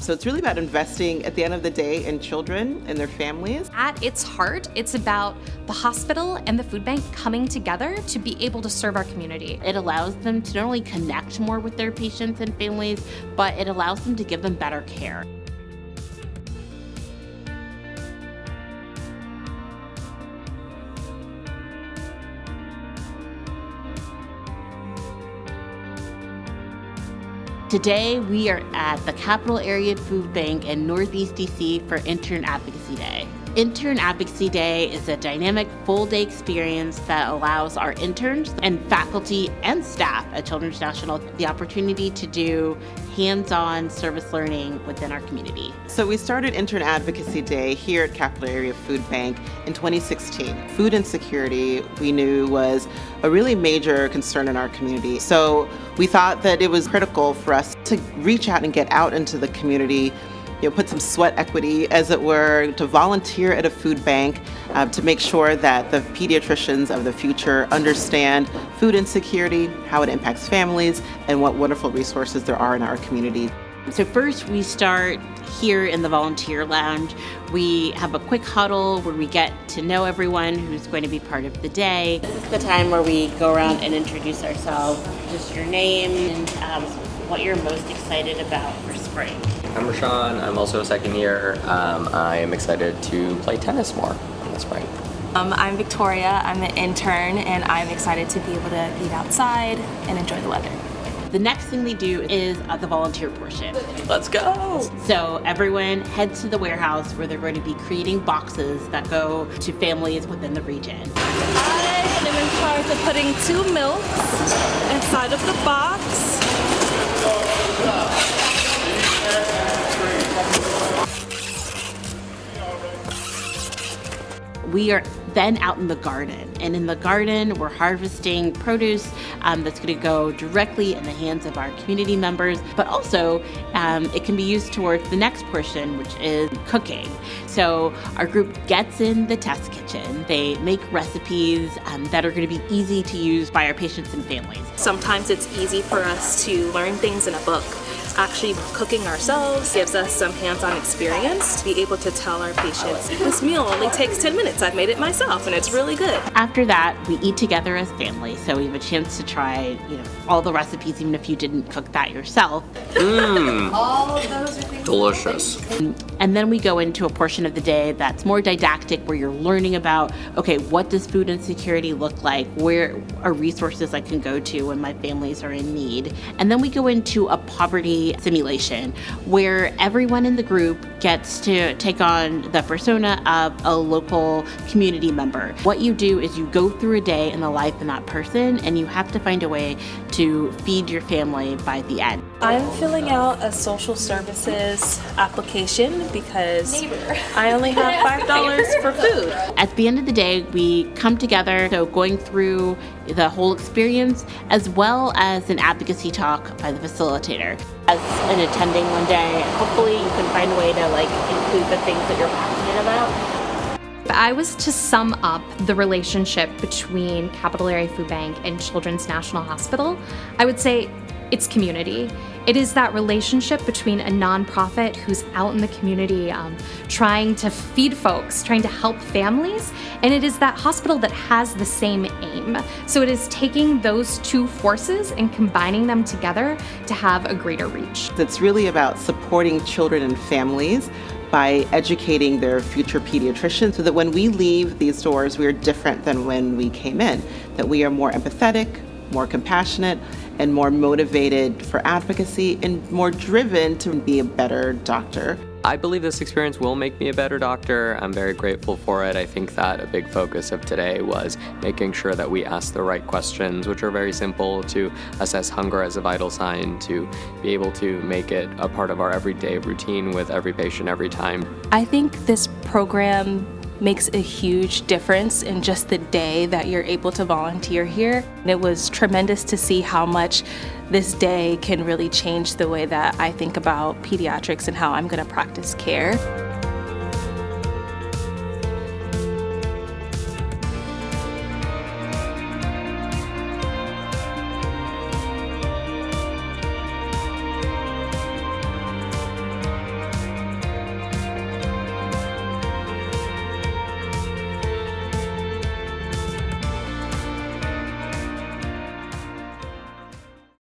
So it's really about investing at the end of the day in children and their families. At its heart, it's about the hospital and the food bank coming together to be able to serve our community. It allows them to not only connect more with their patients and families, but it allows them to give them better care. Today, we are at the Capital Area Food Bank in Northeast DC for Intern Advocacy Day. Intern Advocacy Day is a dynamic full-day experience that allows our interns and faculty and staff at Children's National the opportunity to do hands-on service learning within our community. So we started Intern Advocacy Day here at Capital Area Food Bank in 2016. Food insecurity, we knew, was a really major concern in our community. So we thought that it was critical for us to reach out and get out into the community, put some sweat equity, as it were, to volunteer at a food bank to make sure that the pediatricians of the future understand food insecurity, how it impacts families, and what wonderful resources there are in our community. So first, we start here in the volunteer lounge. We have a quick huddle where we get to know everyone who's going to be part of the day. This is the time where we go around and introduce ourselves, just your name and what you're most excited about for spring. I'm Rashawn. I'm also a second year. I am excited to play tennis more in the spring. I'm Victoria. I'm an intern, and I'm excited to be able to eat outside and enjoy the weather. The next thing they do is the volunteer portion. Let's go! So everyone heads to the warehouse where they're going to be creating boxes that go to families within the region. I am in charge of putting 2 milks inside of the box. We are then out in the garden, and in the garden we're harvesting produce that's going to go directly in the hands of our community members, but also it can be used towards the next portion, which is cooking. So our group gets in the test kitchen. They make recipes that are going to be easy to use by our patients and families. Sometimes it's easy for us to learn things in a book. Actually cooking ourselves gives us some hands-on experience to be able to tell our patients, this meal only takes 10 minutes, I've made it myself, and it's really good. After that, we eat together as family, so we have a chance to try all the recipes, even if you didn't cook that yourself. All of those are things Delicious. And then we go into a portion of the day that's more didactic, where you're learning about, okay, what does food insecurity look like? Where are resources I can go to when my families are in need? And then we go into a poverty simulation where everyone in the group gets to take on the persona of a local community member. What you do is you go through a day in the life of that person, and you have to find a way to feed your family by the end. I'm filling out a social services application because I only have $5 for food. At the end of the day, we come together, so going through the whole experience, as well as an advocacy talk by the facilitator. As an attending one day, hopefully you can find a way to include the things that you're passionate about. If I was to sum up the relationship between Capital Area Food Bank and Children's National Hospital, I would say it's community. It is that relationship between a nonprofit who's out in the community trying to feed folks, trying to help families, and it is that hospital that has the same aim. So it is taking those two forces and combining them together to have a greater reach. It's really about supporting children and families by educating their future pediatricians so that when we leave these doors, we are different than when we came in, that we are more empathetic, more compassionate, and more motivated for advocacy and more driven to be a better doctor. I believe this experience will make me a better doctor. I'm very grateful for it. I think that a big focus of today was making sure that we ask the right questions, which are very simple, to assess hunger as a vital sign, to be able to make it a part of our everyday routine with every patient every time. I think this program makes a huge difference in just the day that you're able to volunteer here. It was tremendous to see how much this day can really change the way that I think about pediatrics and how I'm going to practice care.